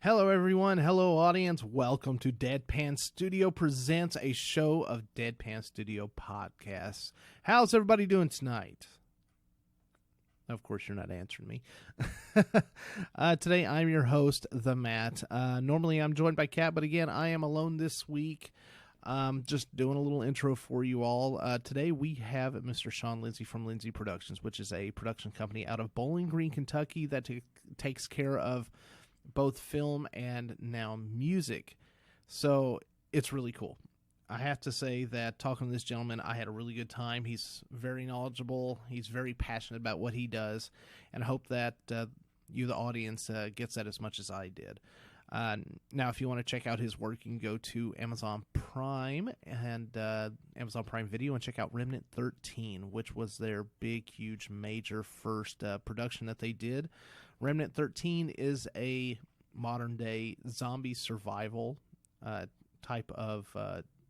Hello, everyone. Hello, audience. Welcome to Deadpan Studio Presents, a show of Deadpan Studio podcasts. How's everybody doing tonight? Of course, you're not answering me. Today, I'm your host, The Matt. Normally, I'm joined by Kat, but again, I am alone this week. Just doing a little intro for you all. Today, we have Mr. Shawn Lindsay from Lindsay Productions, which is a production company out of Bowling Green, Kentucky that takes care of both film and now music. So it's really cool. I have to say that talking to this gentleman, I had a really good time. He's very knowledgeable. He's very passionate about what he does. And I hope that you, the audience, gets that as much as I did. Now, if you want to check out his work, you can go to Amazon Prime and Amazon Prime Video and check out Remnant 13, which was their big, huge, major first production that they did. Remnant 13 is a modern-day zombie survival type of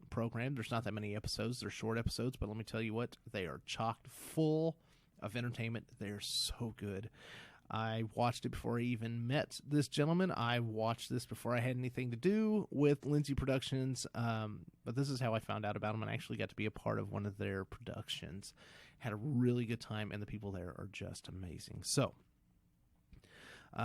program. There's not that many episodes. They're short episodes, but let me tell you what, they are chock full of entertainment. They're so good. I watched it before I even met this gentleman. I watched this before I had anything to do with Lindsay Productions, but this is how I found out about them and actually got to be a part of one of their productions. Had a really good time, and the people there are just amazing. So,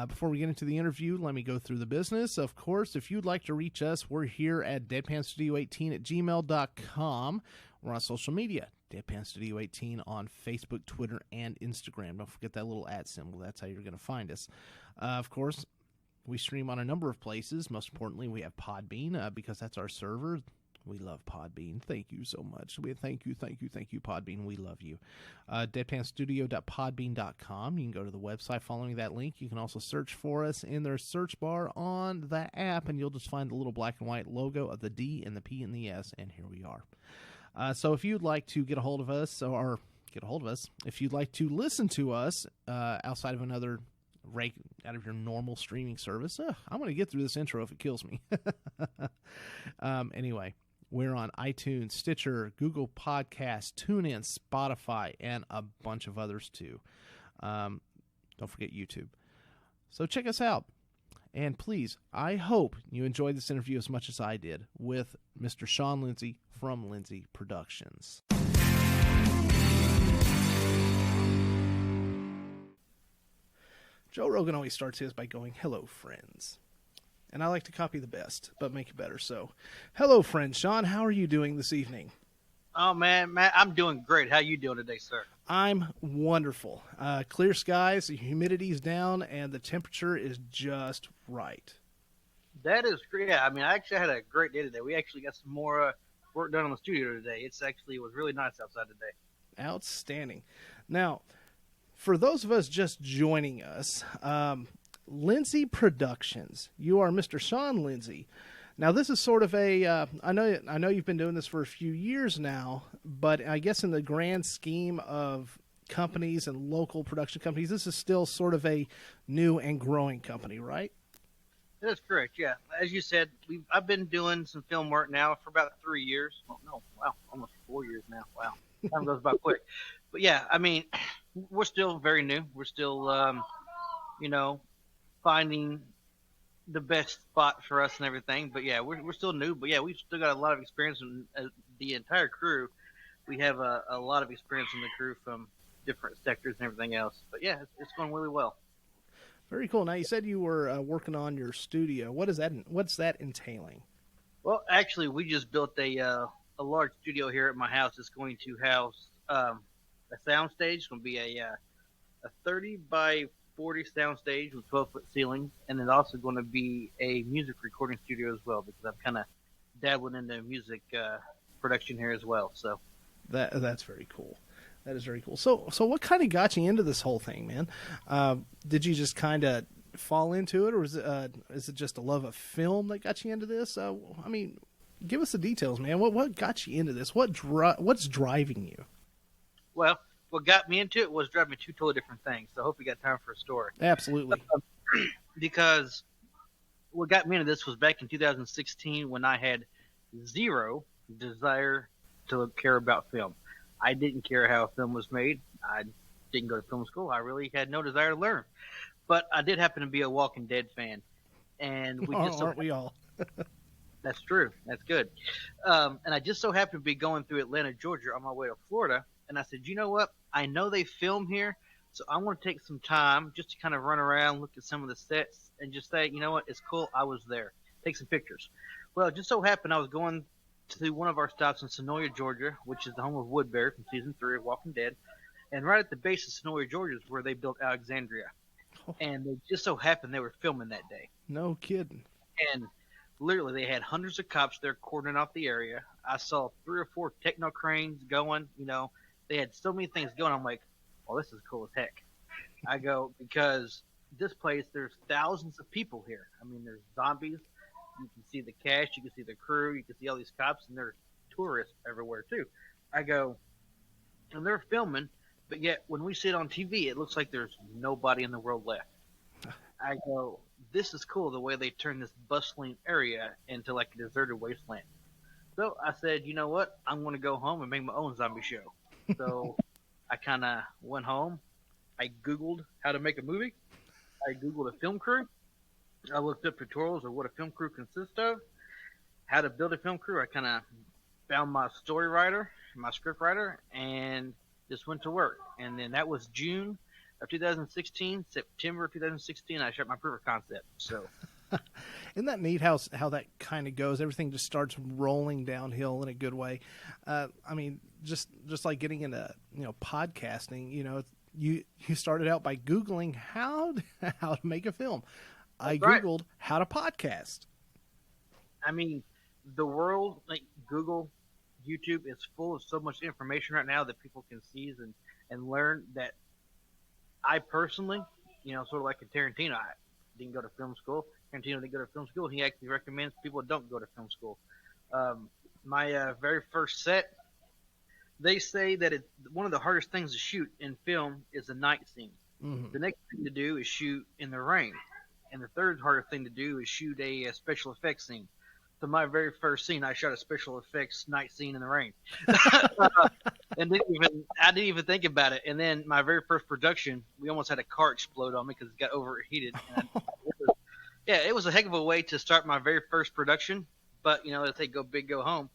before we get into the interview, let me go through the business. Of course, if you'd like to reach us, we're here at deadpanstudio18@gmail.com. We're on social media, Deadpan Studio 18 on Facebook, Twitter, and Instagram. Don't forget that little @ symbol. That's how you're going to find us. Of course, we stream on a number of places. Most importantly, we have Podbean because that's our server. We love Podbean. Thank you so much. Thank you, Podbean. We love you. Deadpanstudio.podbean.com. You can go to the website following that link. You can also search for us in their search bar on the app, and you'll just find the little black and white logo of the D and the P and the S, and here we are. So if you'd like to get a hold of us, if you'd like to listen to us outside of another out of your normal streaming service, I'm going to get through this intro if it kills me. Anyway, we're on iTunes, Stitcher, Google Podcasts, TuneIn, Spotify, and a bunch of others too. Don't forget YouTube. So check us out. And please, I hope you enjoyed this interview as much as I did with Mr. Shawn Lindsay from Lindsay Productions. Joe Rogan always starts his by going, "Hello, friends." And I like to copy the best, but make it better. So, hello, friend Shawn. How are you doing this evening? Oh, man, Matt, I'm doing great. How you doing today, sir? I'm wonderful. Clear skies, the humidity's down, and the temperature is just right. That is great. Yeah, I mean, I actually had a great day today. We actually got some more work done on the studio today. It was really nice outside today. Outstanding. Now, for those of us just joining us, Lindsay Productions. You are Mr. Shawn Lindsay. Now, this is sort of I know you've been doing this for a few years now, but I guess in the grand scheme of companies and local production companies, this is still sort of a new and growing company, right? That is correct, yeah. As you said, I've been doing some film work now for about 3 years. Oh, no, wow, almost 4 years now. Wow, time goes by quick. But, yeah, I mean, we're still very new. We're still, finding the best spot for us and everything. But yeah, we're still new. But yeah, we've still got a lot of experience in the entire crew. We have a lot of experience in the crew from different sectors and everything else. But yeah, it's going really well. Very cool. Now you said you were working on your studio. What's that entailing? Well, actually, we just built a large studio here at my house. It's going to house a sound stage. It's going to be a 30 by 40 sound stage with 12-foot ceilings, and it's also going to be a music recording studio as well, because I'm kind of dabbling into music production here as well. So that's very cool. That is very cool. So what kind of got you into this whole thing, man? Did you just kind of fall into it, or is it just a love of film that got you into this? I mean, give us the details, man. What got you into this? What's driving you? Well, what got me into it was driving me two totally different things. So I hope you got time for a story. Absolutely. Because what got me into this was back in 2016 when I had zero desire to care about film. I didn't care how a film was made. I didn't go to film school. I really had no desire to learn. But I did happen to be a Walking Dead fan. and we just Aren't we all? that's true. That's good. And I just so happened to be going through Atlanta, Georgia, on my way to Florida, and I said, you know what? I know they film here, so I want to take some time just to kind of run around, look at some of the sets, and just say, you know what? It's cool. I was there. Take some pictures. Well, it just so happened I was going to one of our stops in Sonoya, Georgia, which is the home of Woodbury from season 3 of Walking Dead, and right at the base of Sonoya, Georgia, is where they built Alexandria. And it just so happened they were filming that day. No kidding. And literally, they had hundreds of cops there cordoning off the area. I saw 3 or 4 techno cranes going. They had so many things going. I'm like, well, this is cool as heck. I go, because this place, there's thousands of people here. I mean, there's zombies. You can see the cast. You can see the crew. You can see all these cops, and there's tourists everywhere, too. I go, and they're filming, but yet when we see it on TV, it looks like there's nobody in the world left. I go, this is cool the way they turn this bustling area into like a deserted wasteland. So I said, you know what? I'm going to go home and make my own zombie show. So I kind of went home. I Googled how to make a movie. I Googled a film crew. I looked up tutorials of what a film crew consists of, how to build a film crew. I kind of found my story writer, my script writer, and just went to work. And then that was June of 2016, September of 2016, I shot my proof of concept. So, isn't that neat how that kind of goes? Everything just starts rolling downhill in a good way. I mean, just like getting into podcasting. You started out by Googling how to make a film. I Googled how to podcast. I mean, the world, like Google, YouTube, is full of so much information right now that people can seize and learn. That I personally, sort of like a Tarantino, I didn't go to film school. Tarantino didn't go to film school. He actually recommends people don't go to film school. My very first set, they say that one of the hardest things to shoot in film is the night scene. Mm-hmm. The next thing to do is shoot in the rain. And the third hardest thing to do is shoot a special effects scene. So my very first scene, I shot a special effects night scene in the rain. And I didn't even think about it. And then my very first production, we almost had a car explode on me because it got overheated. And it was a heck of a way to start my very first production. But, they say go big, go home.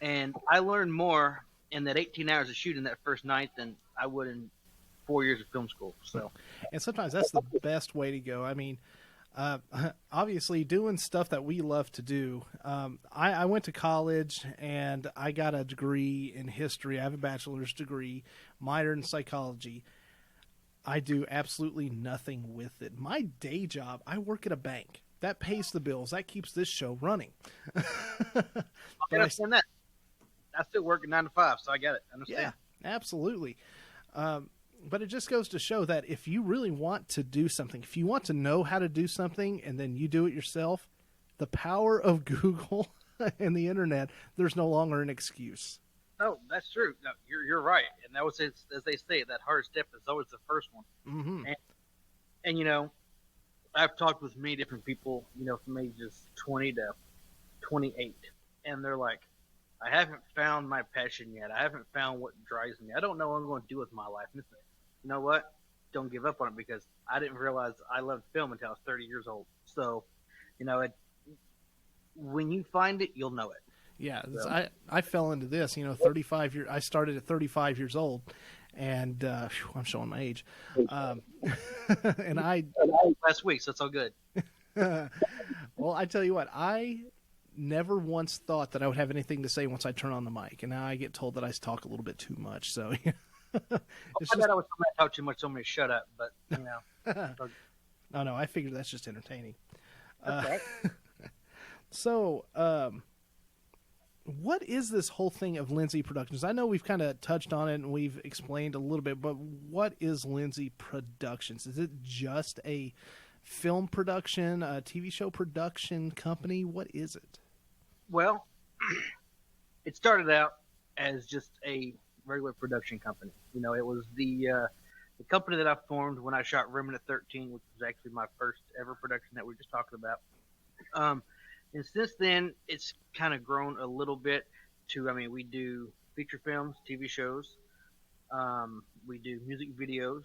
And I learned more in that 18 hours of shooting that first night than I would in 4 years of film school. So, and sometimes that's the best way to go. I mean, obviously doing stuff that we love to do. I went to college and I got a degree in history. I have a bachelor's degree, minor in psychology. I do absolutely nothing with it. My day job, I work at a bank. That pays the bills. That keeps this show running. I understand that. I still work at 9 to 5, so I get it. I understand. Yeah, absolutely. But it just goes to show that if you really want to do something, if you want to know how to do something and then you do it yourself, the power of Google and the internet, there's no longer an excuse. No, that's true. No, you're right. And that was, as they say, that hard step is always the first one. Mm-hmm. And I've talked with many different people, from ages 20 to 28. And they're like, I haven't found my passion yet. I haven't found what drives me. I don't know what I'm going to do with my life. And you know what? Don't give up on it, because I didn't realize I loved film until I was 30 years old. So, when you find it, you'll know it. Yeah, so. I fell into this, 35 years. I started at 35 years old, and I'm showing my age. And I last week, so it's all good. Well, I tell you what, I never once thought that I would have anything to say once I turn on the mic, and now I get told that I talk a little bit too much. So, I thought I was somebody talk too much, somebody shut up. But no, I figured that's just entertaining. Okay. So, what is this whole thing of Lindsay Productions? I know we've kind of touched on it and we've explained a little bit, but what is Lindsay Productions? Is it just a film production, a TV show production company? What is it? Well, it started out as just a regular production company. It was the company that I formed when I shot Remnant 13, which was actually my first ever production that we were just talking about. And since then, it's kind of grown a little bit to, we do feature films, TV shows. We do music videos.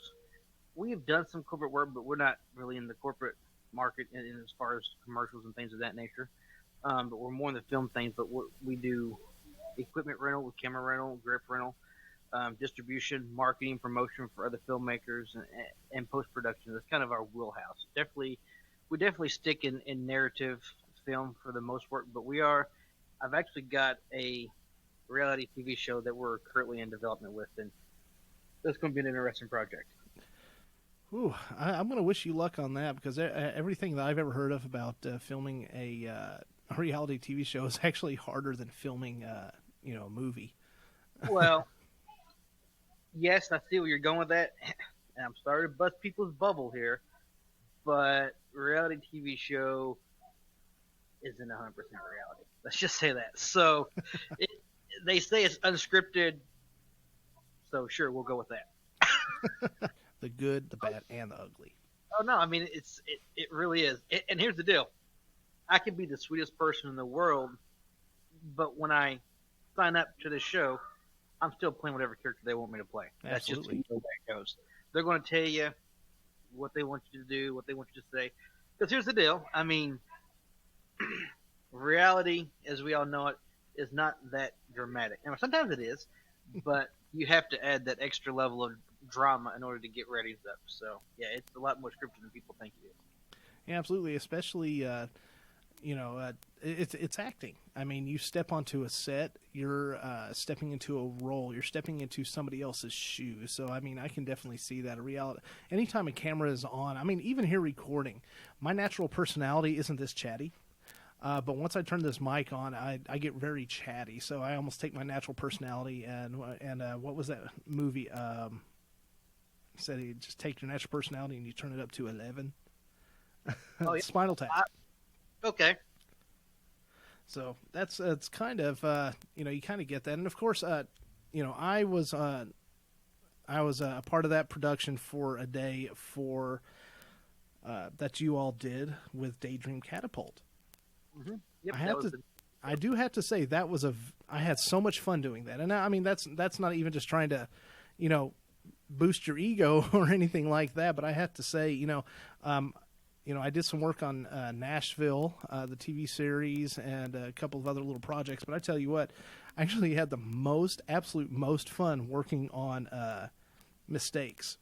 We have done some corporate work, but we're not really in the corporate, market in as far as commercials and things of that nature. But we're more in the film things. But we do equipment rental, with camera rental, grip rental, distribution, marketing, promotion for other filmmakers, and post production. That's kind of our wheelhouse. We definitely stick in narrative film for the most part. But I've actually got a reality TV show that we're currently in development with, and that's going to be an interesting project. Ooh, I'm going to wish you luck on that, because everything that I've ever heard of about filming a reality TV show is actually harder than filming, a movie. Well, yes, I see where you're going with that, and I'm sorry to bust people's bubble here, but reality TV show isn't 100% reality. Let's just say that. So, they say it's unscripted, so sure, we'll go with that. The good, the bad, and the ugly. Oh no, I mean it really is. And here's the deal: I could be the sweetest person in the world, but when I sign up to the show, I'm still playing whatever character they want me to play. Absolutely. That's just the way it goes. They're going to tell you what they want you to do, what they want you to say. Because here's the deal: I mean, reality, as we all know it, is not that dramatic. Now, sometimes it is, but you have to add that extra level of drama in order to get ratings up. So, yeah, it's a lot more scripted than people think it is. Yeah, absolutely. Especially, it's acting. I mean, you step onto a set, you're stepping into a role, you're stepping into somebody else's shoes. So, I mean, I can definitely see that. A reality. Anytime a camera is on, I mean, even here recording, my natural personality isn't this chatty. But once I turn this mic on, I get very chatty. So I almost take my natural personality and what was that movie? Said you just take your natural personality and you turn it up to 11. Oh, yeah. Spinal Tap. Okay. So it's kind of you kind of get that, and of course I was a part of that production for a day for that you all did with Daydream Catapult. Mm-hmm. Yep, I do have to say that was I had so much fun doing that, and I mean that's not even just trying to, boost your ego or anything like that. But I have to say, I did some work on Nashville, the TV series, and a couple of other little projects. But I tell you what, I actually had the absolute most fun working on Mistakes.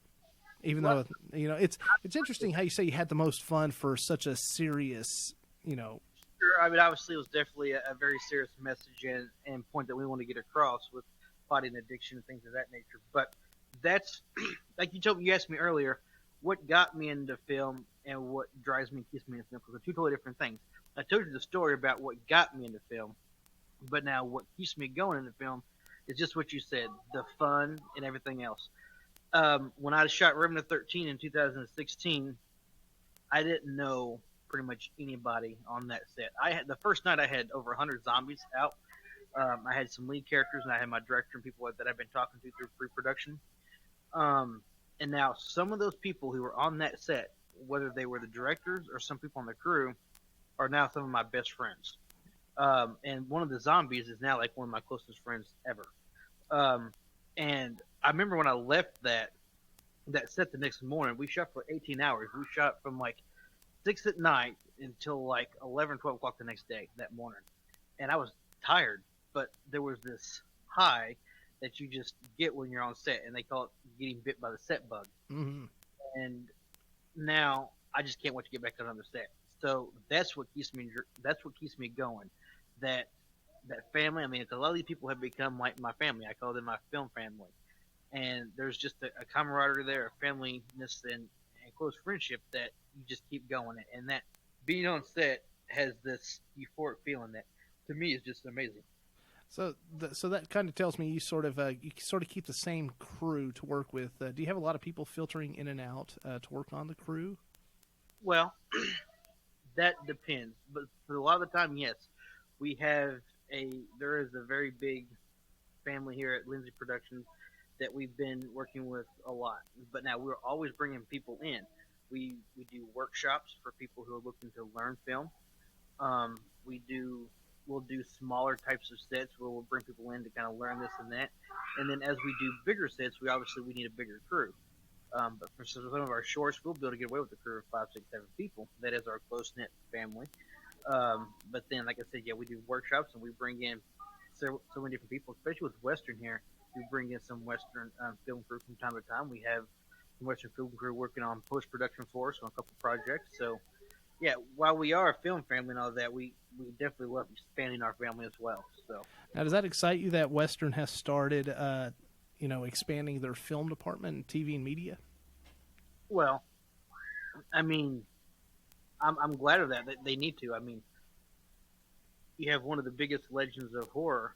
Even though it's interesting how you say you had the most fun for such a serious, Sure. I mean, obviously, it was definitely a very serious message and point that we want to get across with fighting addiction and things of that nature. But that's like you asked me earlier, what got me into film and what drives me and keeps me in film, because they're two totally different things. I told you the story about what got me into film, but now what keeps me going into film is just what you said, the fun and everything else. When I shot Remnant 13 in 2016, I didn't know pretty much anybody on that set. The first night I had over 100 zombies out. I had some lead characters, and I had my director and people that I've been talking to through pre-production. And now some of those people who were on that set, whether they were the directors or some people on the crew, are now some of my best friends. And one of the zombies is now like one of my closest friends ever. And I remember when I left that set the next morning, we shot for 18 hours. We shot from like 6 at night until like 11, 12 o'clock the next day, that morning. And I was tired, but there was this high that you just get when you're on set, and they call it getting bit by the set bug. Mm-hmm. And now I just can't wait to get back on the set. So that's what keeps me going. That family. I mean, a lot of these people have become like my family. I call them my film family. And there's just a camaraderie there, a familyness, and close friendship that you just keep going. And that being on set has this euphoric feeling that, to me, is just amazing. So that kind of tells me you sort of keep the same crew to work with. Do you have a lot of people filtering in and out to work on the crew? Well, that depends. But for a lot of the time, yes. There is a very big family here at Lindsay Productions that we've been working with a lot. But now we're always bringing people in. We do workshops for people who are looking to learn film. We'll do smaller types of sets where we'll bring people in to kind of learn this and that. And then as we do bigger sets, we need a bigger crew. But for some of our shorts, we'll be able to get away with a crew of 5, 6, 7 people. That is our close knit family. But then, like I said, yeah, we do workshops and we bring in so many different people, especially with Western here. We bring in some Western film crew from time to time. We have some Western film crew working on post production for us on a couple projects. So, yeah, while we are a film family and all that, we definitely love expanding our family as well. So, now, does that excite you that Western has started, expanding their film department in TV and media? well, I mean, I'm glad of that. They need to. I mean, you have one of the biggest legends of horror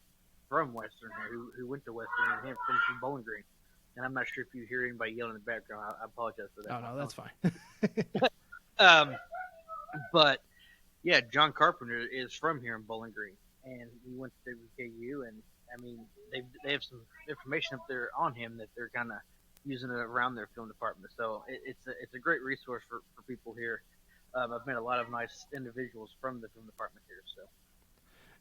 from Western who went to Western and him from Bowling Green. And I'm not sure if you hear anybody yelling in the background. I apologize for that. Oh, no, that's fine. But yeah, John Carpenter is from here in Bowling Green, and he went to WKU. And I mean, they have some information up there on him that they're kind of using it around their film department. So it's a great resource for people here. I've met a lot of nice individuals from the film department here. So.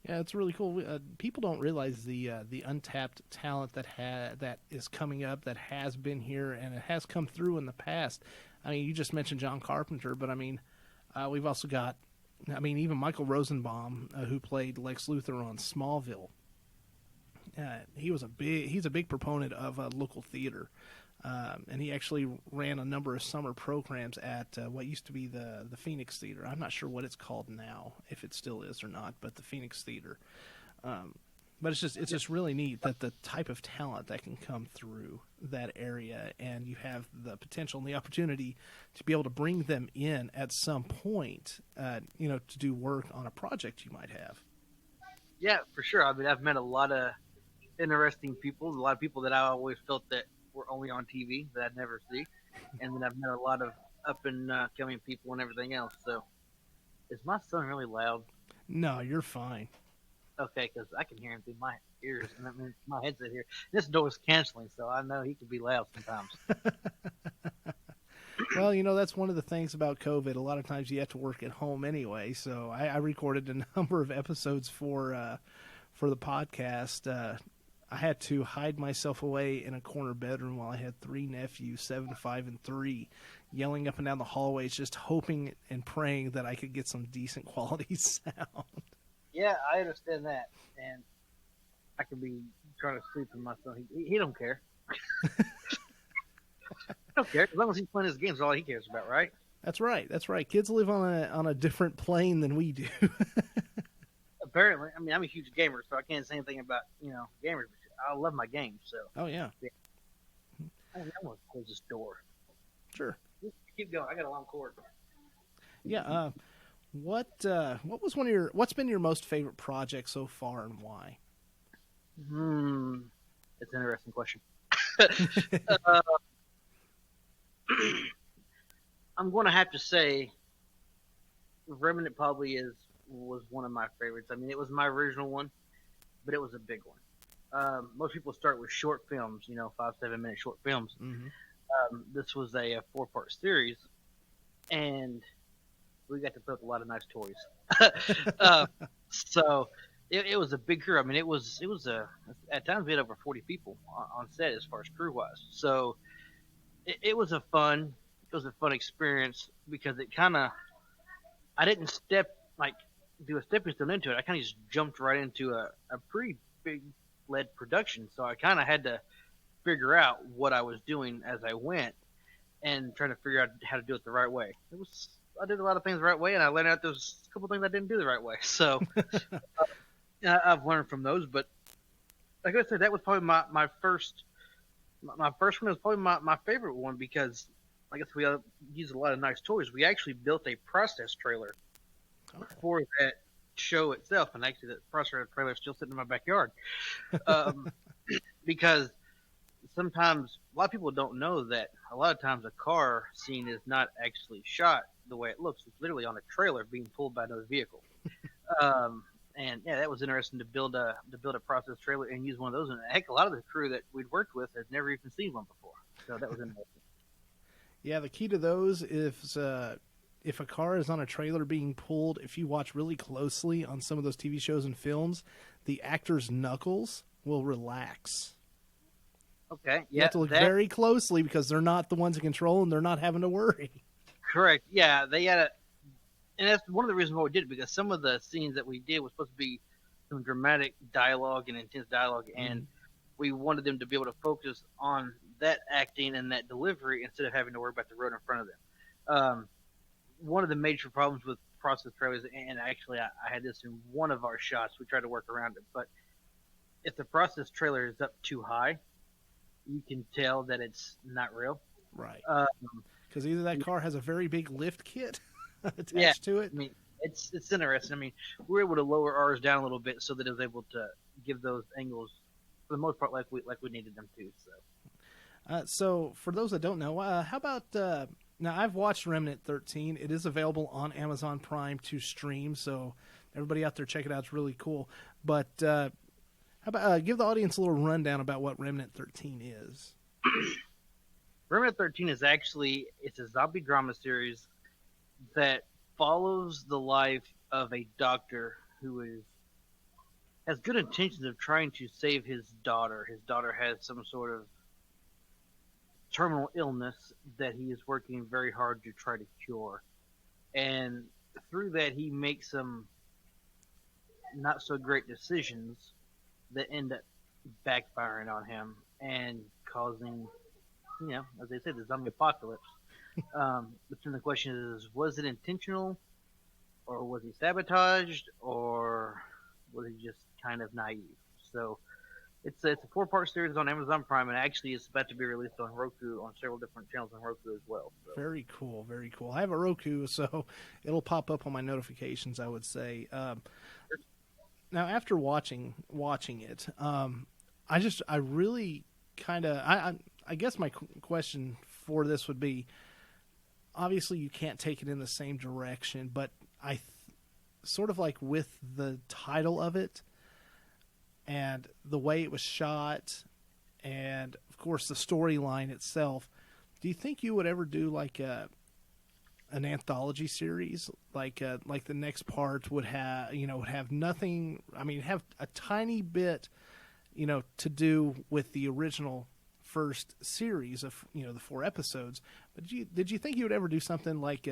Yeah, it's really cool. People don't realize the untapped talent that is coming up, that has been here, and it has come through in the past. I mean, you just mentioned John Carpenter, but I mean, we've also got, even Michael Rosenbaum, who played Lex Luthor on Smallville. He's a big proponent of local theater, and he actually ran a number of summer programs at what used to be the Phoenix Theater. I'm not sure what it's called now, if it still is or not, but the Phoenix Theater. But it's just really neat that the type of talent that can come through that area, and you have the potential and the opportunity to be able to bring them in at some point, to do work on a project you might have. Yeah, for sure. I mean, I've met a lot of interesting people, a lot of people that I always felt that were only on TV that I'd never see, and then I've met a lot of up and coming people and everything else. So, is my son really loud? No, you're fine. Okay, because I can hear him through my ears, and that means my headset here. This door's canceling, so I know he can be loud sometimes. Well, that's one of the things about COVID. A lot of times you have to work at home anyway. So I recorded a number of episodes for the podcast. I had to hide myself away in a corner bedroom while I had 3 nephews, 7, 5, and 3, yelling up and down the hallways, just hoping and praying that I could get some decent quality sound. Yeah, I understand that, and I could be trying to sleep with my son. He don't care. He don't care as long as he's playing his games. All he cares about, right? That's right. Kids live on a different plane than we do. Apparently, I mean, I'm a huge gamer, so I can't say anything about gamers. But I love my games, so. Oh yeah. I want to close this door. Sure. Just keep going. I got a long cord. Yeah. What's been your most favorite project so far, and why? It's an interesting question. I'm going to have to say Remnant probably was one of my favorites. I mean, it was my original one, but it was a big one. Most people start with short films, 5-7 minute short films. Mm-hmm. This was a 4-part series, and we got to put up a lot of nice toys. So it was a big crew. I mean, it was at times we had over 40 people on set as far as crew wise. So it was a fun experience because it kind of, I didn't do a stepping stone into it. I kind of just jumped right into a pretty big led production. So I kind of had to figure out what I was doing as I went and trying to figure out how to do it the right way. I did a lot of things the right way, and I learned out there's a couple things I didn't do the right way. So I've learned from those. But like I said, that was probably my first one. Was probably my favorite one because, I guess we used a lot of nice toys. We actually built a process trailer for that show itself, and actually that process trailer is still sitting in my backyard. Because sometimes a lot of people don't know that a lot of times a car scene is not actually shot the way it looks. It's literally on a trailer being pulled by another vehicle. And yeah, that was interesting to build a process trailer and use one of those. And heck, a lot of the crew that we'd worked with had never even seen one before. So that was interesting. Yeah, the key to those is if a car is on a trailer being pulled, if you watch really closely on some of those TV shows and films, the actor's knuckles will relax. Okay, You yeah, have to look that very closely because they're not the ones in control and they're not having to worry. correct. Yeah, they had a, and that's one of the reasons why we did it, because some of the scenes that we did was supposed to be some dramatic dialogue and intense dialogue, and we wanted them to be able to focus on that acting and that delivery instead of having to worry about the road in front of them. One of the major problems with process trailers, and actually I had this in one of our shots, we tried to work around it, but if the process trailer is up too high, you can tell that it's not real. Right. Um, Because either that car has a very big lift kit yeah, attached to it. I mean, it's interesting. I mean, we were able to lower ours down a little bit so that it was able to give those angles, for the most part, like we needed them to. So for those that don't know, how about now? I've watched Remnant 13. It is available on Amazon Prime to stream, so everybody out there check it out. It's really cool. But how about give the audience a little rundown about what Remnant 13 is? Remnant 13 is actually, it's a zombie drama series that follows the life of a doctor who has good intentions of trying to save his daughter. His daughter has some sort of terminal illness that he is working very hard to try to cure. And through that, he makes some not so great decisions that end up backfiring on him and causing, as they say, the zombie apocalypse. But then the question is, was it intentional, or was he sabotaged, or was he just kind of naive? So it's a 4-part series on Amazon Prime, and actually it's about to be released on Roku, on several different channels on Roku as well. So. Very cool, very cool. I have a Roku, so it'll pop up on my notifications, I would say. Now, after watching it, I really kind of, I guess my question for this would be, obviously you can't take it in the same direction, but sort of like with the title of it and the way it was shot and of course the storyline itself, do you think you would ever do like an anthology series, like the next part would have nothing, I mean, have a tiny bit, to do with the original first series of the 4 episodes, but did you think you would ever do something like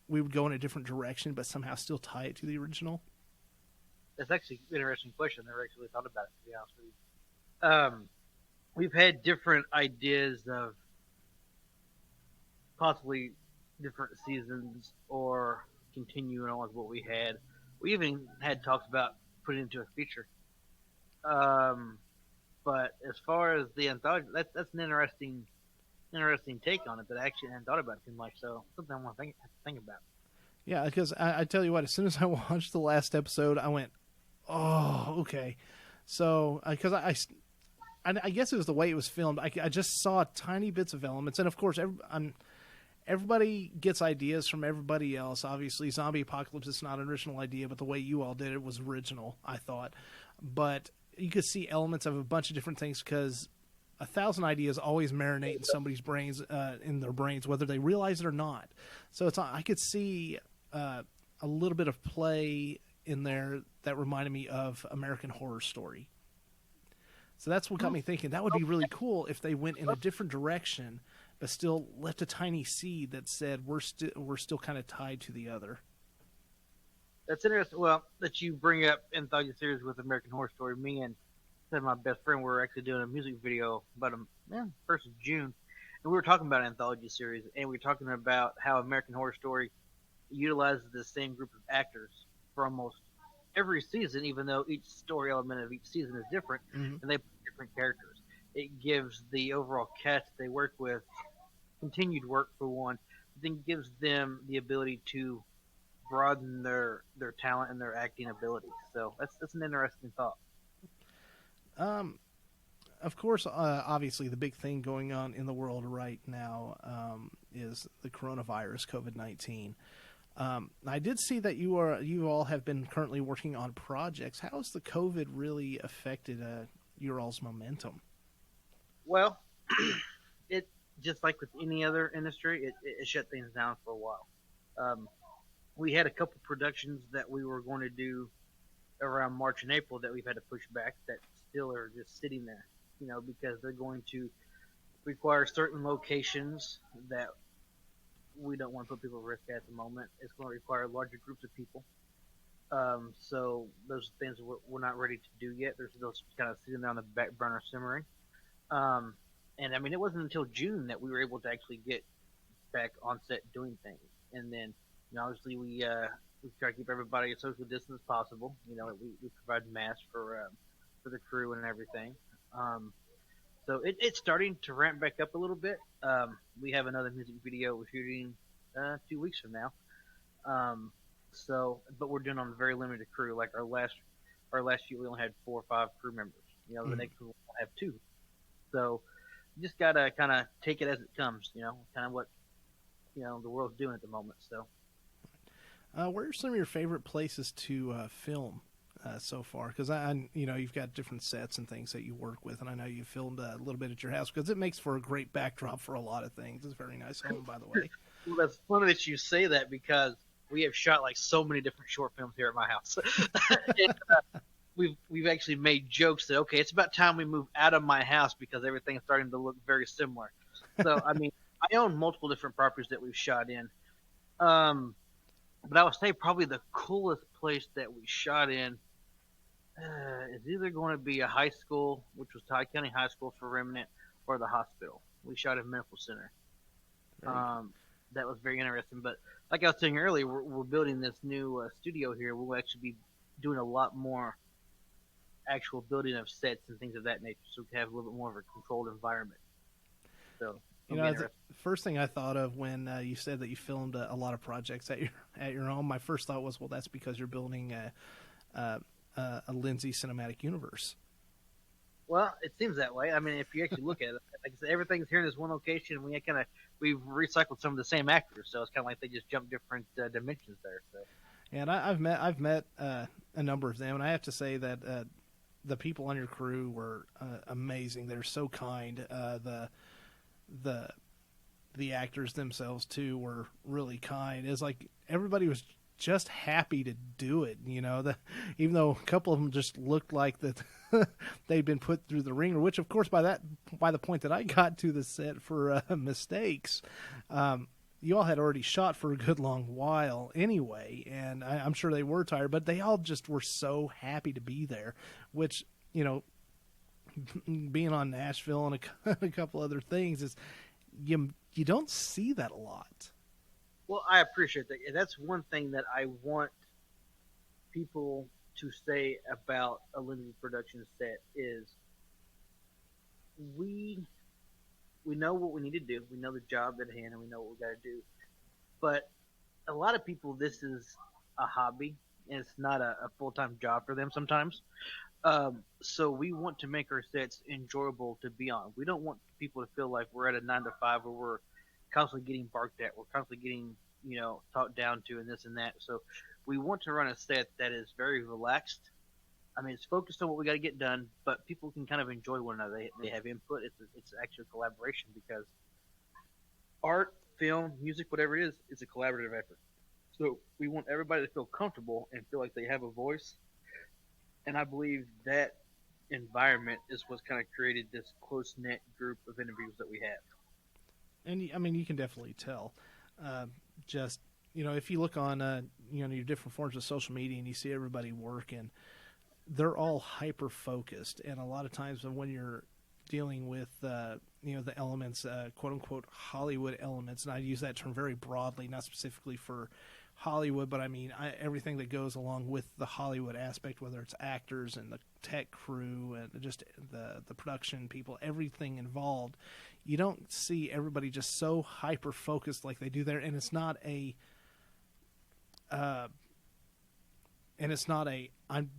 we would go in a different direction but somehow still tie it to the original? That's actually an interesting question. I never actually thought about it, to be honest with you. We've had different ideas of possibly different seasons or continuing on with what we had. We even had talks about putting it into a feature. But as far as the anthology, that's an interesting take on it that I actually hadn't thought about too much. So something I want to think about. Yeah, because I tell you what, as soon as I watched the last episode, I went, "Oh, okay." So because I guess it was the way it was filmed. I just saw tiny bits of elements, and of course, everybody gets ideas from everybody else. Obviously, Zombie Apocalypse is not an original idea, but the way you all did it was original, I thought. But you could see elements of a bunch of different things because 1,000 ideas always marinate in somebody's brains, whether they realize it or not. So I could see a little bit of play in there that reminded me of American Horror Story. So that's what got me thinking that would be really cool if they went in a different direction, but still left a tiny seed that said we're still kind of tied to the other. That's interesting. Well, that you bring up Anthology Series with American Horror Story. Me and my best friend were actually doing a music video about 1st of June, and we were talking about Anthology Series, and we were talking about how American Horror Story utilizes the same group of actors for almost every season, even though each story element of each season is different, and they play different characters. It gives the overall cast they work with continued work for one, then gives them the ability to broaden their talent and their acting abilities. So that's an interesting thought. Of course, obviously, the big thing going on in the world right now is the coronavirus, COVID-19. I did see that you all have been currently working on projects. How has the COVID really affected your all's momentum? Well, it just like with any other industry, it shut things down for a while. We had a couple productions that we were going to do around March and April that we've had to push back that still are just sitting there. because they're going to require certain locations that we don't want to put people at risk at the moment. It's going to require larger groups of people. So those things we're not ready to do yet. There's those kind of sitting there on the back burner simmering. And I mean, it wasn't until June that we were able to actually get back on set doing things. And then, obviously we try to keep everybody as social distant as possible. We provide masks for the crew and everything. So it's starting to ramp back up a little bit. We have another music video we're shooting 2 weeks from now. But we're doing on a very limited crew. Like our last shoot, we only had 4 or 5 crew members. The next we'll have 2. So you just gotta kind of take it as it comes. Kind of what the world's doing at the moment. So, where are some of your favorite places to film so far? Because you've got different sets and things that you work with, and I know you filmed a little bit at your house because it makes for a great backdrop for a lot of things. It's a very nice home, by the way. Well, that's funny that you say that because we have shot like so many different short films here at my house. And, we've actually made jokes that, okay, it's about time we move out of my house because everything's starting to look very similar. So, I mean, I own multiple different properties that we've shot in. But I would say probably the coolest place that we shot in is either going to be a high school, which was Todd County High School for Remnant, or the hospital. We shot at Medical Center. That was very interesting. But like I was saying earlier, we're building this new studio here. We'll actually be doing a lot more actual building of sets and things of that nature, so we can have a little bit more of a controlled environment. So, the first thing I thought of when you said that you filmed a lot of projects at your home, my first thought was, well, that's because you're building a Lindsay cinematic universe. Well, it seems that way. I mean, if you actually look at it, like I said, everything's here in this one location, and we've recycled some of the same actors, so it's kind of like they just jumped different dimensions there. So. And I've met a number of them, and I have to say that the people on your crew were amazing. They're so kind. The actors themselves too were really kind. It's like everybody was just happy to do it, even though a couple of them just looked like that they'd been put through the ringer, which of course by the point that I got to the set for mistakes, you all had already shot for a good long while anyway, and I'm sure they were tired, but they all just were so happy to be there, which, being on Nashville and a couple other things, is you don't see that a lot. Well, I appreciate that. That's one thing that I want people to say about a Lindsay production set is we know what we need to do. We know the job at hand, and we know what we got to do. But a lot of people, this is a hobby, and it's not a full-time job for them sometimes. So we want to make our sets enjoyable to be on. We don't want people to feel like we're at a 9-to-5 where we're constantly getting barked at. We're constantly getting, talked down to and this and that. So we want to run a set that is very relaxed. I mean, it's focused on what we got to get done, but people can kind of enjoy one another. They have input. It's actually a collaboration because art, film, music, whatever it is, it's a collaborative effort. So we want everybody to feel comfortable and feel like they have a voice. And I believe that environment is what's kind of created this close-knit group of interviews that we have. And I mean, you can definitely tell. Just, if you look on, your different forms of social media and you see everybody working, they're all hyper-focused. And a lot of times when you're dealing with, the elements, quote-unquote Hollywood elements, and I use that term very broadly, not specifically for Hollywood, but I mean everything that goes along with the Hollywood aspect, whether it's actors and the tech crew and just the production people, everything involved. You don't see everybody just so hyper focused like they do there, and it's not a I'm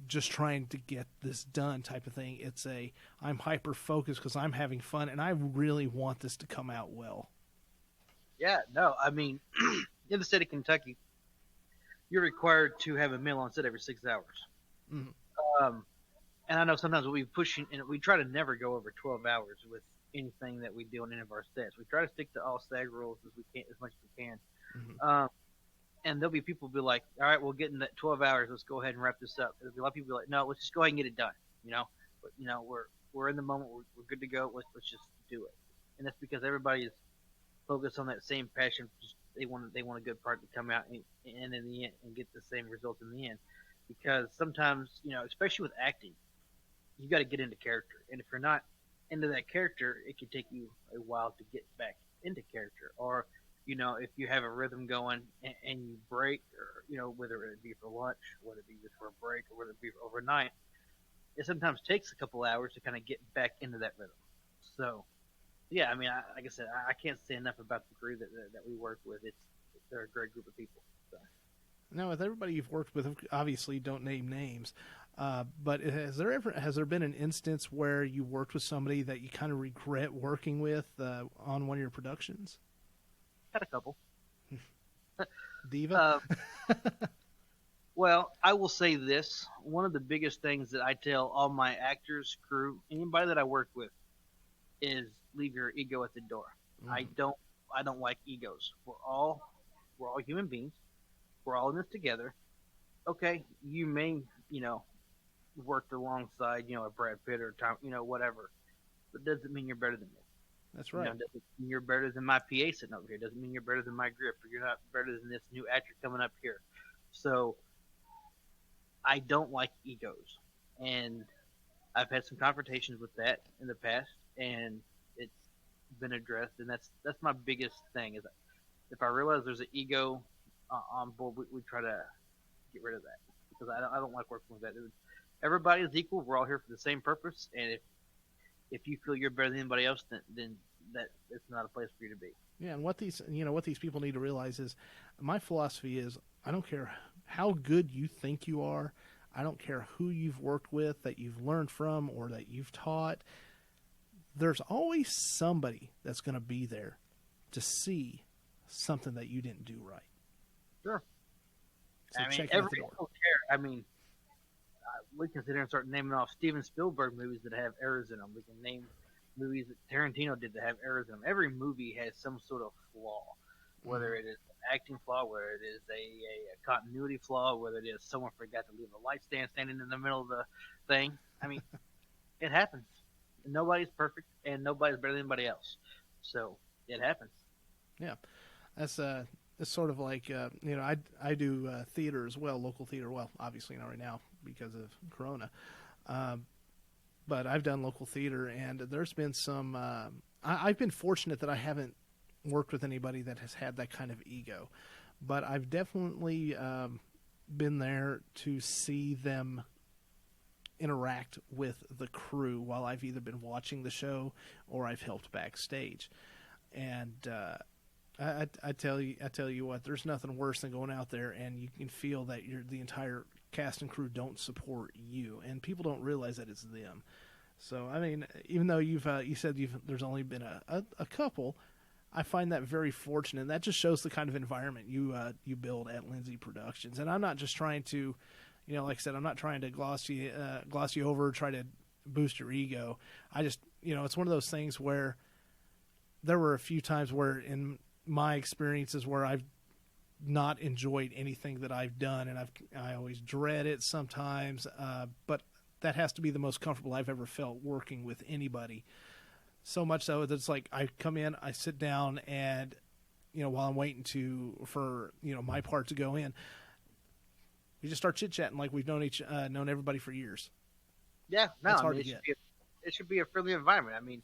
just trying to get this done type of thing. It's I'm hyper focused because I'm having fun and I really want this to come out well. Yeah, no, I mean, in the state of Kentucky, you're required to have a meal on set every 6 hours. Mm-hmm. And I know sometimes we'll be pushing, and we try to never go over 12 hours with anything that we do on any of our sets. We try to stick to all SAG rules as much as we can. Mm-hmm. And there'll be people who be like, all right, we'll get in that 12 hours. Let's go ahead and wrap this up. There'll be a lot of people be like, no, let's just go ahead and get it done. But, we're in the moment. We're good to go. Let's just do it. And that's because everybody is focused on that same passion. Just, they want a good part to come out and in the end and get the same results in the end. Because sometimes, especially with acting, you got to get into character, and if you're not into that character, it can take you a while to get back into character. Or, if you have a rhythm going and you break, or whether it be for lunch, whether it be just for a break, or whether it be for overnight, it sometimes takes a couple hours to kind of get back into that rhythm. So, yeah, I mean, like I said, I can't say enough about the crew that we work with. They're a great group of people. So. Now, with everybody you've worked with, obviously don't name names, but has there been an instance where you worked with somebody that you kind of regret working with on one of your productions? Had a couple. Diva? Well, I will say this. One of the biggest things that I tell all my actors, crew, anybody that I work with is leave your ego at the door. Mm-hmm. I don't like egos. We're all human beings. We're all in this together. Okay, you may, worked alongside, a Brad Pitt or Tom, whatever. But doesn't mean you're better than me. That's right. Doesn't mean you're better than my PA sitting over here. Doesn't mean you're better than my grip, or you're not better than this new actor coming up here. So I don't like egos, and I've had some confrontations with that in the past, and it's been addressed. And that's my biggest thing is if I realize there's an ego on board, we try to get rid of that, because I don't like working with that. Everybody is equal. We're all here for the same purpose, and if you feel you're better than anybody else, then that it's not a place for you to be. Yeah, and what these people need to realize is, my philosophy is, I don't care how good you think you are. I don't care who you've worked with, that you've learned from, or that you've taught. There's always somebody that's going to be there to see something that you didn't do right. Sure. So I mean, everybody don't care. I mean, we can sit here and start naming off Steven Spielberg movies that have errors in them. We can name movies that Tarantino did that have errors in them. Every movie has some sort of flaw, whether it is an acting flaw, whether it is a continuity flaw, whether it is someone forgot to leave a light stand standing in the middle of the thing. I mean, it happens. Nobody's perfect, and nobody's better than anybody else. So it happens. Yeah, that's it's sort of like I do theater as well, local theater. Well, obviously not right now because of Corona, but I've done local theater, and there's been some. I've been fortunate that I haven't worked with anybody that has had that kind of ego, but I've definitely been there to see them interact with the crew while I've either been watching the show or I've helped backstage. And I tell you what, there's nothing worse than going out there and you can feel that the entire cast and crew don't support you, and people don't realize that it's them. So I mean, even though you said there's only been a couple, I find that very fortunate. And that just shows the kind of environment you build at Lindsay Productions. And I'm not just trying to, like I said, I'm not trying to gloss you over, try to boost your ego. I just, it's one of those things where there were a few times where in my experiences where I've not enjoyed anything that I've done, and I always dread it sometimes, but that has to be the most comfortable I've ever felt working with anybody. So much so that it's like I come in, I sit down, and while I'm waiting for my part to go in, we just start chit chatting like we've known everybody for years. Yeah, no, it's hard to get. It should be a friendly environment. I mean,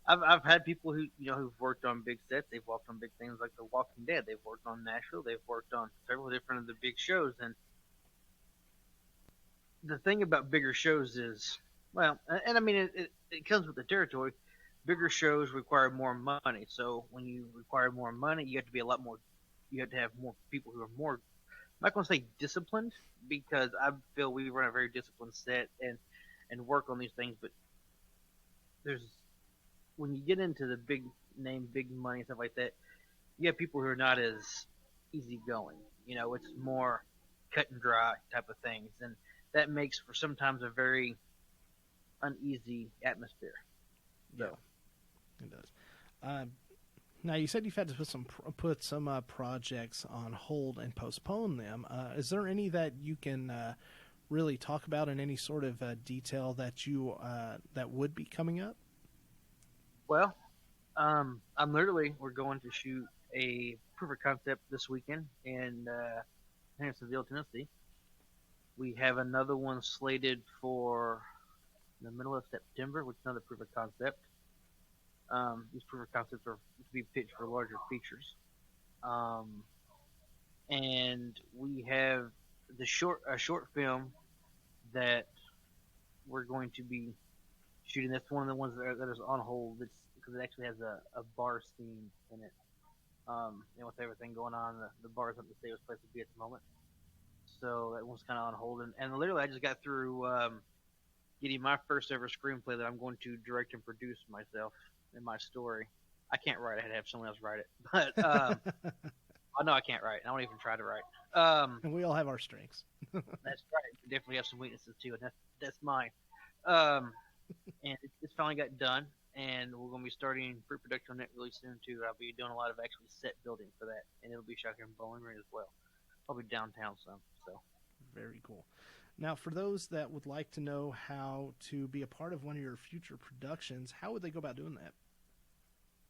I've had people who've worked on big sets. They've worked on big things like The Walking Dead. They've worked on Nashville. They've worked on several different of the big shows. And the thing about bigger shows is, well, and I mean, it comes with the territory. Bigger shows require more money. So when you require more money, you have to be a lot more. You have to have more people who are more. I'm not going to say disciplined, because I feel we run a very disciplined set and work on these things. But when you get into the big name, big money, stuff like that, you have people who are not as easygoing. It's more cut and dry type of things, and that makes for sometimes a very uneasy atmosphere. So. Yeah, it does. Now, you said you've had to put some projects on hold and postpone them. Is there any that you can really talk about in any sort of detail that you that would be coming up? Well, we're going to shoot a proof of concept this weekend in Hendersonville, Tennessee. We have another one slated for the middle of September, which is another proof of concept. These proof of concepts are to be pitched for larger features. And we have a short film that we're going to be shooting. That's one of the ones that is on hold. It's because it actually has a bar scene in it. And with everything going on, the bar isn't the safest place to be at the moment. So that one's kind of on hold. And literally, I just got through getting my first ever screenplay that I'm going to direct and produce myself in my story. I can't write. I had to have someone else write it. But I know I can't write. I don't even try to write. And we all have our strengths. That's right. We definitely have some weaknesses too, and that's mine. And it's finally got done, and we're going to be starting pre-production on it really soon too. I'll be doing a lot of actually set building for that, and it'll be shot here in Bowling Green as well. Probably downtown some. So very cool. Now, for those that would like to know how to be a part of one of your future productions, how would they go about doing that?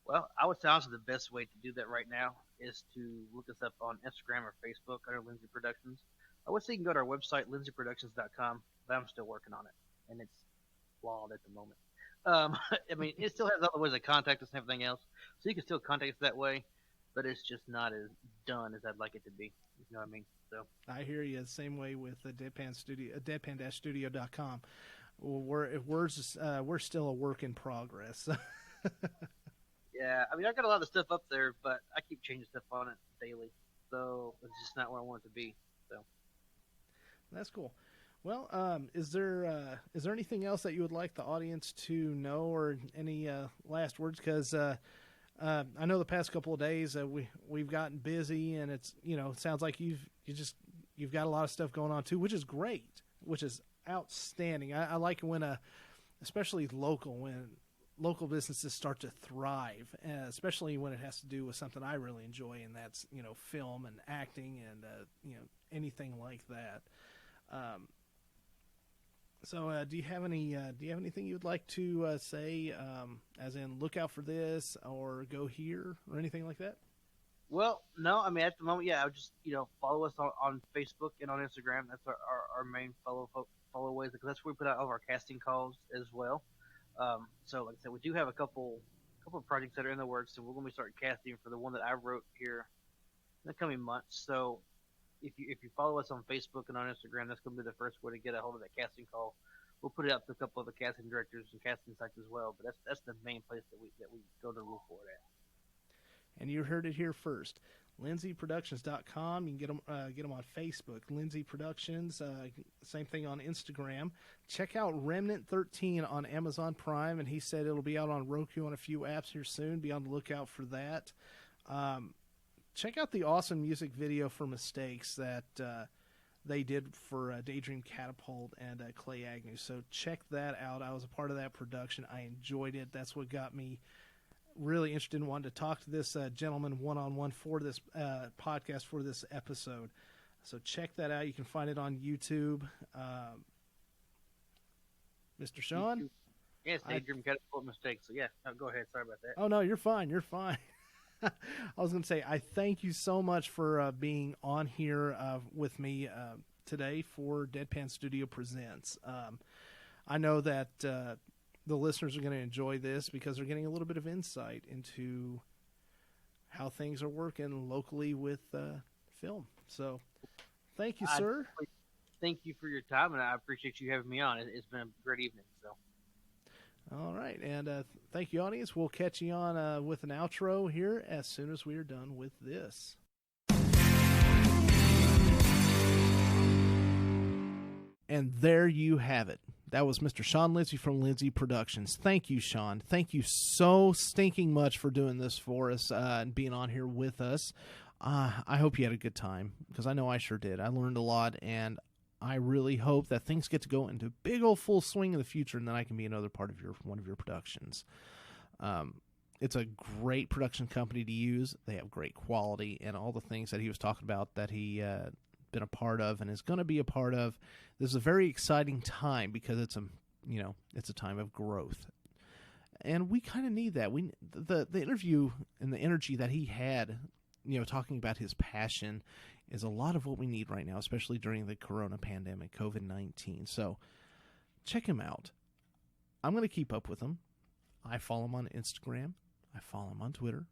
Well, I would say honestly the best way to do that right now is to look us up on Instagram or Facebook under Lindsay Productions. I would say you can go to our website, lindsayproductions.com, but I'm still working on it, and it's flawed at the moment. I mean, it still has other ways to contact us and everything else, so you can still contact us that way, but it's just not as done as I'd like it to be. You know what I mean? So I hear you. Same way with the Deadpan Studio, deadpan-studio.com. We're still a work in progress. Yeah, I mean, I've got a lot of stuff up there, but I keep changing stuff on it daily, so it's just not where I want it to be. So that's cool. Well, is there anything else that you would like the audience to know, or any last words? Because I know the past couple of days we've gotten busy, and it's it sounds like you've got a lot of stuff going on too, which is great, which is outstanding. I like when especially when local businesses start to thrive, especially when it has to do with something I really enjoy, and that's film and acting and anything like that. So do you have anything you'd like to say, as in look out for this or go here or anything like that? Well, no, I mean at the moment, yeah, I would just follow us on Facebook and on Instagram. That's our main follow ways, because that's where we put out all of our casting calls as well. So like I said, we do have a couple of projects that are in the works, and we're going to start casting for the one that I wrote here in the coming months. So if you follow us on Facebook and on Instagram, that's going to be the first way to get a hold of that casting call. We'll put it up to a couple of the casting directors and casting sites as well, but that's the main place that we go to look for it at. And you heard it here first. LindsayProductions.com. You can get them on Facebook. Lindsay Productions. Same thing on Instagram. Check out Remnant 13 on Amazon Prime, and he said it'll be out on Roku and a few apps here soon. Be on the lookout for that. Check out the awesome music video for Mistakes that they did for Daydream Catapult and Clay Agnew. So check that out. I was a part of that production. I enjoyed it. That's what got me really interested in wanting to talk to this gentleman one-on-one for this podcast, for this episode. So check that out. You can find it on YouTube. Mr. Shawn? Yes, Daydream Catapult Mistakes. So yeah, no, go ahead. Sorry about that. Oh, no, you're fine. You're fine. I was going to say, I thank you so much for being on here with me today for Deadpan Studio Presents. I know that the listeners are going to enjoy this because they're getting a little bit of insight into how things are working locally with film. So thank you, sir. Thank you for your time, and I appreciate you having me on. It's been a great evening. So. All right, and thank you, audience. We'll catch you on with an outro here as soon as we are done with this. And there you have it. That was Mr. Shawn Lindsay from Lindsay Productions. Thank you, Shawn. Thank you so stinking much for doing this for us and being on here with us. I hope you had a good time, because I know I sure did. I learned a lot, and I really hope that things get to go into big old full swing in the future, and then I can be another part of one of your productions. It's a great production company to use. They have great quality, and all the things that he was talking about that he been a part of and is going to be a part of. This is a very exciting time because it's a time of growth. And we kind of need that. The interview and the energy that he had, talking about his passion is a lot of what we need right now, especially during the corona pandemic, COVID-19. So check him out. I'm going to keep up with him. I follow him on Instagram. I follow him on Twitter.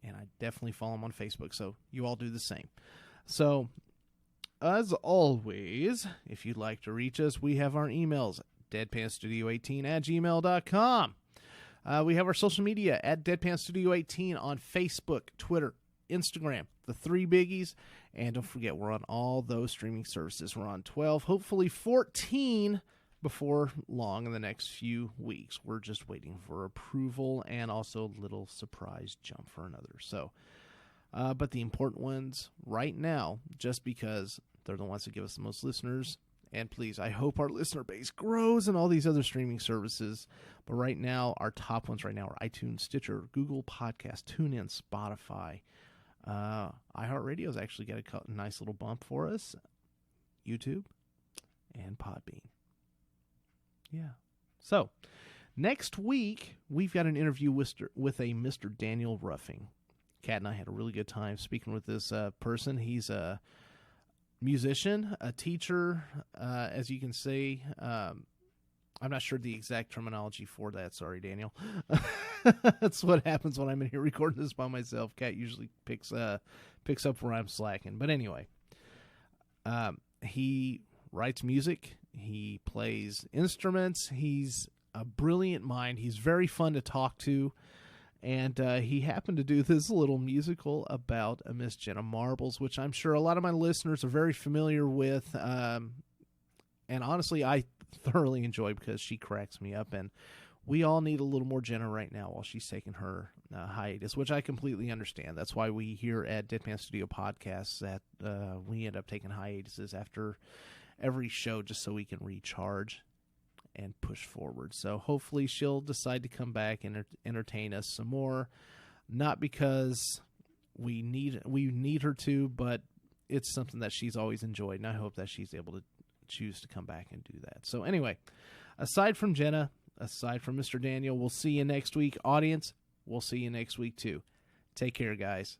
And I definitely follow him on Facebook. So you all do the same. So as always, if you'd like to reach us, we have our emails, deadpanstudio18@gmail.com. We have our social media at deadpanstudio18 on Facebook, Twitter, Instagram, the three biggies. And don't forget, we're on all those streaming services. We're on 12, hopefully 14 before long in the next few weeks. We're just waiting for approval and also a little surprise jump for another. So, but the important ones right now, just because they're the ones that give us the most listeners. And please, I hope our listener base grows in all these other streaming services. But right now, our top ones right now are iTunes, Stitcher, Google Podcast, TuneIn, Spotify. iHeartRadio's actually got a nice little bump for us. YouTube and Podbean. Yeah. So, next week, we've got an interview with a Mr. Daniel Ruffing. Kat and I had a really good time speaking with this person. He's a musician, a teacher, as you can see. I'm not sure the exact terminology for that. Sorry, Daniel. That's what happens when I'm in here recording this by myself. Kat usually picks up where I'm slacking. But anyway, he writes music. He plays instruments. He's a brilliant mind. He's very fun to talk to. And he happened to do this little musical about a Miss Jenna Marbles, which I'm sure a lot of my listeners are very familiar with. And honestly, I thoroughly enjoy because she cracks me up. And we all need a little more Jenna right now while she's taking her hiatus, which I completely understand. That's why we here at Deadpan Studio Podcasts that we end up taking hiatuses after every show just so we can recharge and push forward. So hopefully she'll decide to come back and entertain us some more. Not because we need her to, but it's something that she's always enjoyed, and I hope that she's able to choose to come back and do that. So anyway, aside from Jenna, aside from Mr. Daniel, we'll see you next week. Audience, we'll see you next week too. Take care, guys.